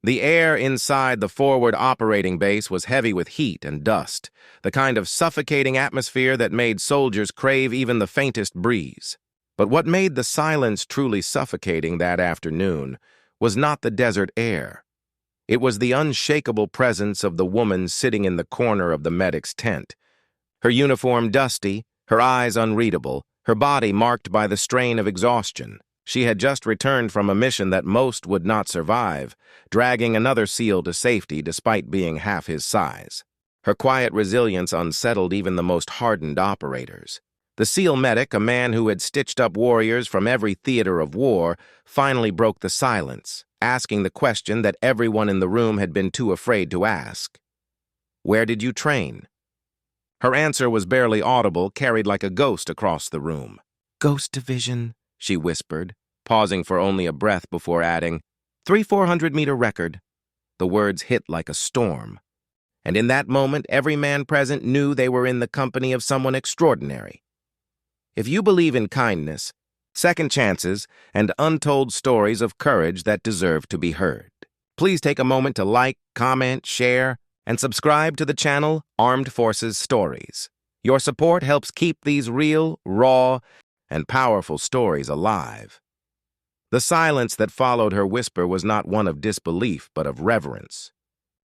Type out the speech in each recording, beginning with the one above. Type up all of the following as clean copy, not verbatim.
The air inside the forward operating base was heavy with heat and dust, the kind of suffocating atmosphere that made soldiers crave even the faintest breeze. But what made the silence truly suffocating that afternoon was not the desert air. It was the unshakable presence of the woman sitting in the corner of the medic's tent. Her uniform dusty, her eyes unreadable, her body marked by the strain of exhaustion. She had just returned from a mission that most would not survive, dragging another SEAL to safety despite being half his size. Her quiet resilience unsettled even the most hardened operators. The SEAL medic, a man who had stitched up warriors from every theater of war, finally broke the silence, asking the question that everyone in the room had been too afraid to ask. "Where did you train?" Her answer was barely audible, carried like a ghost across the room. "Ghost Division," she whispered, pausing for only a breath before adding, 400-meter record." The words hit like a storm. And in that moment, every man present knew they were in the company of someone extraordinary. If you believe in kindness, second chances, and untold stories of courage that deserve to be heard, please take a moment to like, comment, share, and subscribe to the channel Armed Forces Stories. Your support helps keep these real, raw, and powerful stories alive. The silence that followed her whisper was not one of disbelief, but of reverence.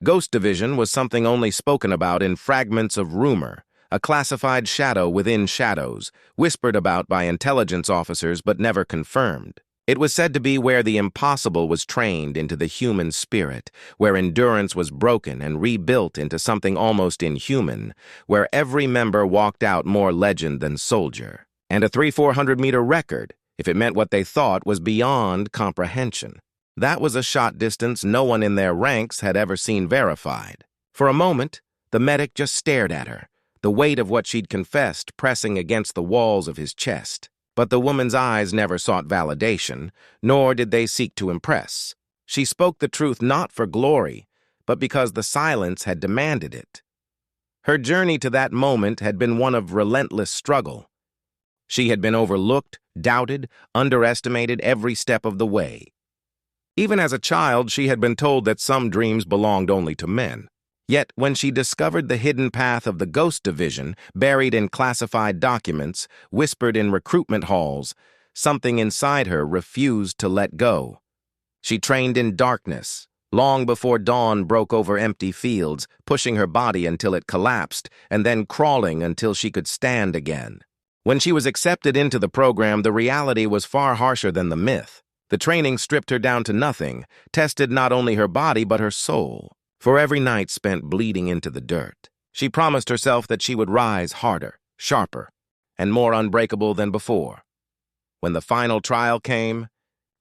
Ghost Division was something only spoken about in fragments of rumor, a classified shadow within shadows, whispered about by intelligence officers but never confirmed. It was said to be where the impossible was trained into the human spirit, where endurance was broken and rebuilt into something almost inhuman, where every member walked out more legend than soldier. And a 400-meter record, if it meant what they thought, was beyond comprehension. That was a shot distance no one in their ranks had ever seen verified. For a moment, the medic just stared at her, the weight of what she'd confessed pressing against the walls of his chest. But the woman's eyes never sought validation, nor did they seek to impress. She spoke the truth not for glory, but because the silence had demanded it. Her journey to that moment had been one of relentless struggle. She had been overlooked, doubted, underestimated every step of the way. Even as a child, she had been told that some dreams belonged only to men. Yet, when she discovered the hidden path of the Ghost Division, buried in classified documents, whispered in recruitment halls, something inside her refused to let go. She trained in darkness, long before dawn broke over empty fields, pushing her body until it collapsed, and then crawling until she could stand again. When she was accepted into the program, the reality was far harsher than the myth. The training stripped her down to nothing, tested not only her body but her soul. For every night spent bleeding into the dirt, she promised herself that she would rise harder, sharper, and more unbreakable than before. When the final trial came,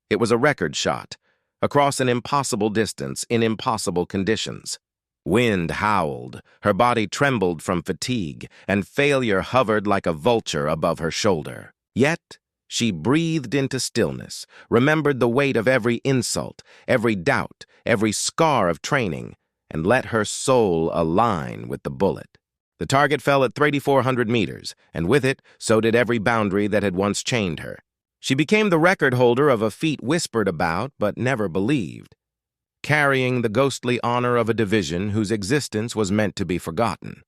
it was a record shot, across an impossible distance in impossible conditions. Wind howled, her body trembled from fatigue, and failure hovered like a vulture above her shoulder. Yet, she breathed into stillness, remembered the weight of every insult, every doubt, every scar of training, and let her soul align with the bullet. The target fell at 3,400 meters, and with it, so did every boundary that had once chained her. She became the record holder of a feat whispered about but never believed, carrying the ghostly honor of a division whose existence was meant to be forgotten.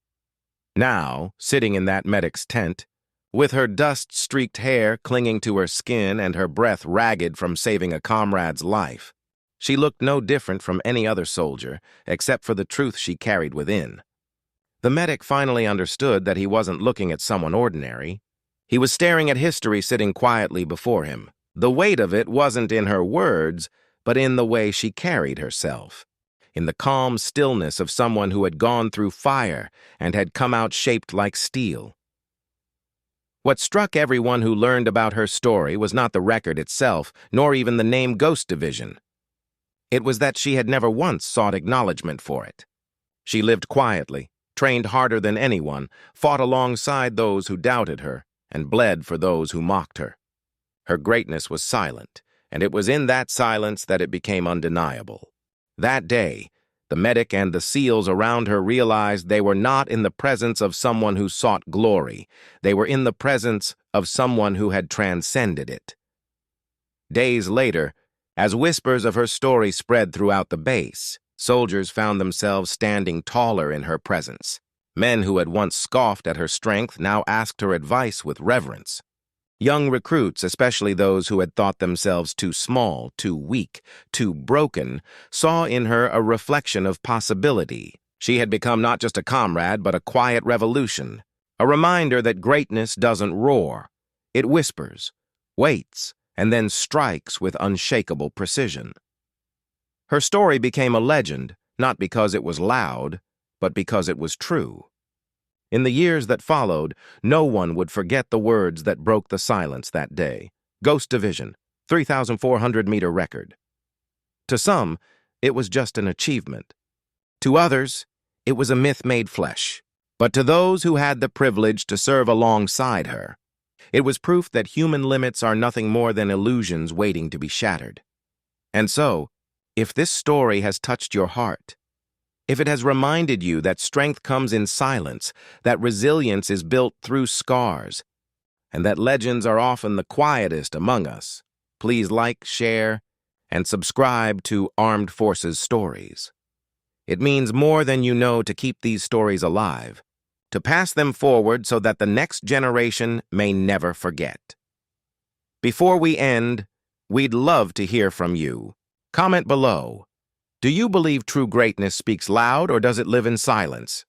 Now, sitting in that medic's tent, with her dust-streaked hair clinging to her skin and her breath ragged from saving a comrade's life, she looked no different from any other soldier, except for the truth she carried within. The medic finally understood that he wasn't looking at someone ordinary. He was staring at history sitting quietly before him. The weight of it wasn't in her words, but in the way she carried herself, in the calm stillness of someone who had gone through fire and had come out shaped like steel. What struck everyone who learned about her story was not the record itself, nor even the name Ghost Division. It was that she had never once sought acknowledgement for it. She lived quietly, trained harder than anyone, fought alongside those who doubted her, and bled for those who mocked her. Her greatness was silent, and it was in that silence that it became undeniable. That day, the medic and the SEALs around her realized they were not in the presence of someone who sought glory. They were in the presence of someone who had transcended it. Days later, As whispers of her story spread throughout the base, soldiers found themselves standing taller in her presence. Men who had once scoffed at her strength now asked her advice with reverence. Young recruits, especially those who had thought themselves too small, too weak, too broken, saw in her a reflection of possibility. She had become not just a comrade, but a quiet revolution, a reminder that greatness doesn't roar. It whispers, waits, and then strikes with unshakable precision. Her story became a legend, not because it was loud, but because it was true. In the years that followed, no one would forget the words that broke the silence that day. Ghost Division, 3,400-meter record. To some, it was just an achievement. To others, it was a myth made flesh. But to those who had the privilege to serve alongside her, it was proof that human limits are nothing more than illusions waiting to be shattered. And so, if this story has touched your heart, if it has reminded you that strength comes in silence, that resilience is built through scars, and that legends are often the quietest among us, please like, share, and subscribe to Armed Forces Stories. It means more than you know to keep these stories alive, to pass them forward so that the next generation may never forget. Before we end, we'd love to hear from you. Comment below. Do you believe true greatness speaks loud, or does it live in silence?